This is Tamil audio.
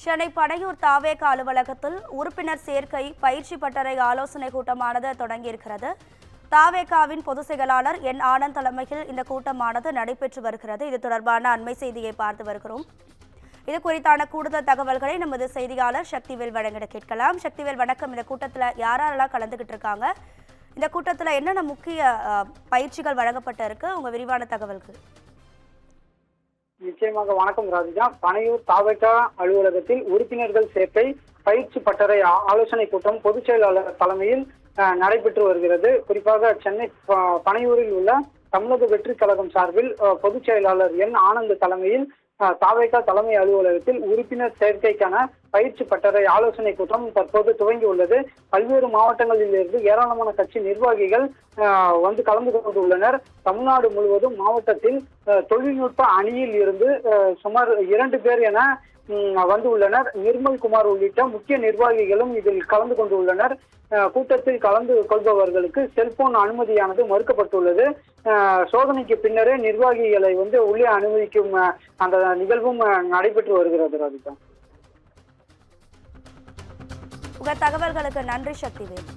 சென்னை பனையூர் தாவேக அலுவலகத்தில் உறுப்பினர் சேர்க்கை பயிற்சி பட்டறை ஆலோசனை கூட்டமானது தொடங்கியிருக்கிறது. தாவேகாவின் பொதுச் செயலாளர் என் ஆனந்த் தலைமையில் இந்த கூட்டமானது நடைபெற்று வருகிறது. இது தொடர்பான அண்மை செய்தியை பார்த்து வருகிறோம். இது குறித்தான கூடுதல் தகவல்களை நமது செய்தியாளர் சக்திவேல் வழங்கிட கேட்கலாம். சக்திவேல் வணக்கம். இந்த கூட்டத்தில் யாரெல்லாம் கலந்துகிட்டு இருக்காங்க? இந்த கூட்டத்தில் என்னென்ன முக்கிய பயிற்சிகள் வழங்கப்பட்டு இருக்கு? உங்க விரிவான தகவல்கள். நிச்சயமாக வணக்கம் ராஜிகா. பனையூர் தாவேகா அலுவலகத்தில் உறுப்பினர்கள் சேர்க்கை பயிற்சி பட்டறை ஆலோசனை கூட்டம் பொதுச் செயலாளர் தலைமையில் நடைபெற்று வருகிறது. குறிப்பாக சென்னை பனையூரில் உள்ள தமிழக வெற்றி கழகம் சார்பில் பொதுச் செயலாளர் என் ஆனந்த் தலைமையில் தாவேகா தலைமை அலுவலகத்தில் உறுப்பினர் சேர்க்கைக்கான பயிற்சி பட்டறை ஆலோசனை கூட்டம் தற்போது துவங்கியுள்ளது. பல்வேறு மாவட்டங்களில் இருந்து ஏராளமான கட்சி நிர்வாகிகள் வந்து கலந்து கொண்டுள்ளனர். தமிழ்நாடு முழுவதும் மாவட்டத்தில் தொழில்நுட்ப அணியில் இருந்து சுமார் 2 பேர் என வந்து உள்ளனர். நிர்மல் குமார் உள்ளிட்ட முக்கிய நிர்வாகிகளும் இதில் கலந்து கொண்டுள்ளனர். கூட்டத்தில் கலந்து கொள்பவர்களுக்கு செல்போன் அனுமதியானது மறுக்கப்பட்டுள்ளது. சோதனைக்கு பின்னரே நிர்வாகிகளை உள்ளே அனுமதிக்கும் அந்த நிகழ்வும் நடைபெற்று வருகிறது. ராதிகா, உங்க தகவல்களுக்கு நன்றி சக்திவேல்.